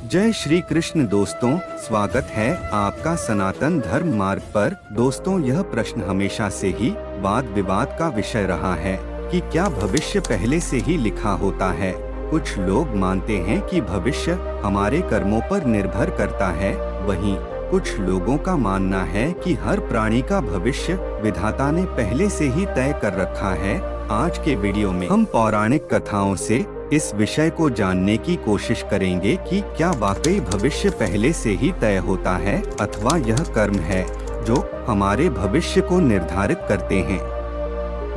जय श्री कृष्ण दोस्तों, स्वागत है आपका सनातन धर्म मार्ग पर। दोस्तों, यह प्रश्न हमेशा से ही वाद विवाद का विषय रहा है कि क्या भविष्य पहले से ही लिखा होता है। कुछ लोग मानते हैं कि भविष्य हमारे कर्मों पर निर्भर करता है, वहीं कुछ लोगों का मानना है कि हर प्राणी का भविष्य विधाता ने पहले से ही तय कर रखा है। आज के वीडियो में हम पौराणिक कथाओं से इस विषय को जानने की कोशिश करेंगे कि क्या वाकई भविष्य पहले से ही तय होता है अथवा यह कर्म है जो हमारे भविष्य को निर्धारित करते हैं।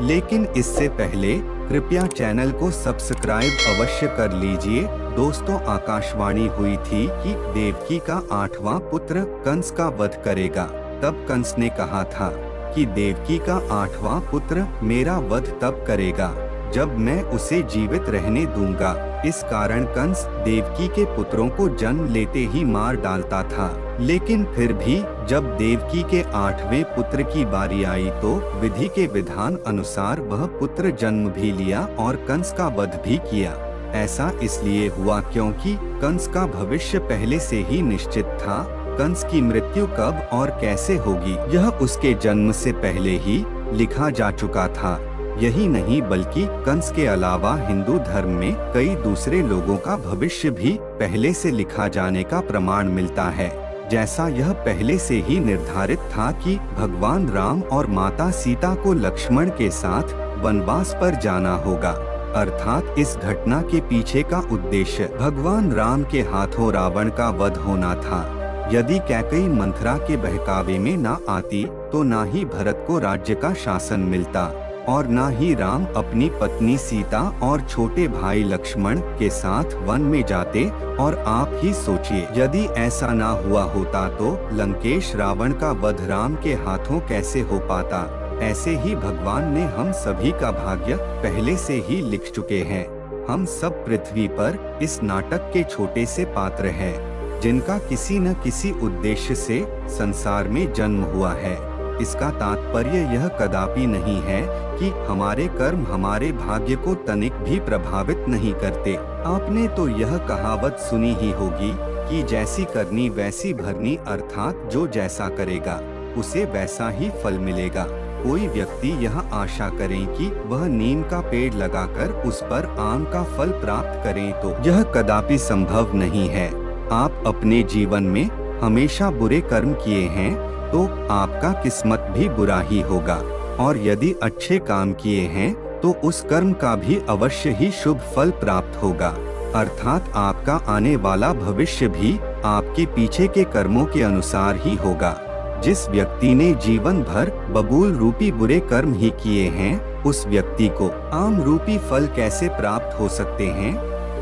लेकिन इससे पहले कृपया चैनल को सब्सक्राइब अवश्य कर लीजिए। दोस्तों, आकाशवाणी हुई थी कि देवकी का 8वां पुत्र कंस का वध करेगा। तब कंस ने कहा था कि देवकी का 8वां पुत्र मेरा वध तब करेगा जब मैं उसे जीवित रहने दूंगा। इस कारण कंस देवकी के पुत्रों को जन्म लेते ही मार डालता था। लेकिन फिर भी जब देवकी के 8वें पुत्र की बारी आई तो विधि के विधान अनुसार वह पुत्र जन्म भी लिया और कंस का वध भी किया। ऐसा इसलिए हुआ क्योंकि कंस का भविष्य पहले से ही निश्चित था। कंस की मृत्यु कब और कैसे होगी यह उसके जन्म से पहले ही लिखा जा चुका था। यही नहीं बल्कि कंस के अलावा हिंदू धर्म में कई दूसरे लोगों का भविष्य भी पहले से लिखा जाने का प्रमाण मिलता है। जैसा यह पहले से ही निर्धारित था कि भगवान राम और माता सीता को लक्ष्मण के साथ वनवास पर जाना होगा, अर्थात इस घटना के पीछे का उद्देश्य भगवान राम के हाथों रावण का वध होना था। यदि कैकेयी मंथरा के बहकावे में न आती तो न ही भरत को राज्य का शासन मिलता और न ही राम अपनी पत्नी सीता और छोटे भाई लक्ष्मण के साथ वन में जाते। और आप ही सोचिए, यदि ऐसा ना हुआ होता तो लंकेश रावण का वध राम के हाथों कैसे हो पाता। ऐसे ही भगवान ने हम सभी का भाग्य पहले से ही लिख चुके हैं। हम सब पृथ्वी पर इस नाटक के छोटे से पात्र हैं, जिनका किसी न किसी उद्देश्य से संसार में जन्म हुआ है। इसका तात्पर्य यह कदापि नहीं है कि हमारे कर्म हमारे भाग्य को तनिक भी प्रभावित नहीं करते। आपने तो यह कहावत सुनी ही होगी कि जैसी करनी वैसी भरनी, अर्थात जो जैसा करेगा उसे वैसा ही फल मिलेगा। कोई व्यक्ति यह आशा करे कि वह नीम का पेड़ लगाकर उस पर आम का फल प्राप्त करे तो यह कदापि संभव नहीं है। आप अपने जीवन में हमेशा बुरे कर्म किए हैं तो आपका किस्मत भी बुरा ही होगा, और यदि अच्छे काम किए हैं तो उस कर्म का भी अवश्य ही शुभ फल प्राप्त होगा। अर्थात आपका आने वाला भविष्य भी आपके पीछे के कर्मों के अनुसार ही होगा। जिस व्यक्ति ने जीवन भर बबूल रूपी बुरे कर्म ही किए हैं, उस व्यक्ति को आम रूपी फल कैसे प्राप्त हो सकते हैं।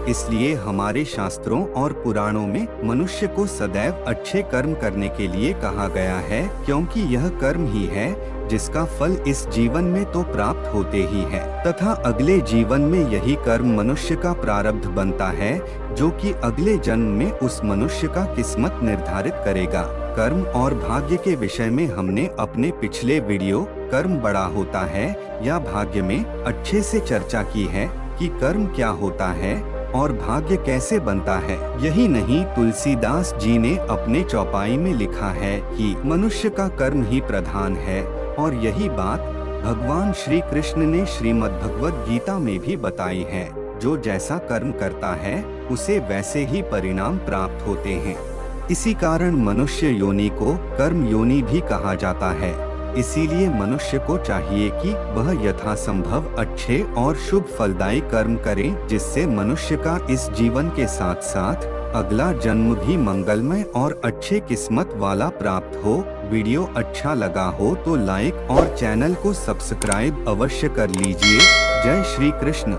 इसलिए हमारे शास्त्रों और पुराणों में मनुष्य को सदैव अच्छे कर्म करने के लिए कहा गया है, क्योंकि यह कर्म ही है जिसका फल इस जीवन में तो प्राप्त होते ही है, तथा अगले जीवन में यही कर्म मनुष्य का प्रारब्ध बनता है, जो कि अगले जन्म में उस मनुष्य का किस्मत निर्धारित करेगा। कर्म और भाग्य के विषय में हमने अपने पिछले वीडियो कर्म बड़ा होता है या भाग्य में अच्छे से चर्चा की है कि कर्म क्या होता है और भाग्य कैसे बनता है। यही नहीं, तुलसीदास जी ने अपने चौपाई में लिखा है कि मनुष्य का कर्म ही प्रधान है, और यही बात भगवान श्री कृष्ण ने श्रीमद् भगवद गीता में भी बताई है। जो जैसा कर्म करता है उसे वैसे ही परिणाम प्राप्त होते हैं। इसी कारण मनुष्य योनि को कर्म योनि भी कहा जाता है। इसीलिए मनुष्य को चाहिए कि वह यथासंभव अच्छे और शुभ फलदायी कर्म करे, जिससे मनुष्य का इस जीवन के साथ साथ अगला जन्म भी मंगलमय और अच्छे किस्मत वाला प्राप्त हो। वीडियो अच्छा लगा हो तो लाइक और चैनल को सब्सक्राइब अवश्य कर लीजिए। जय श्री कृष्ण।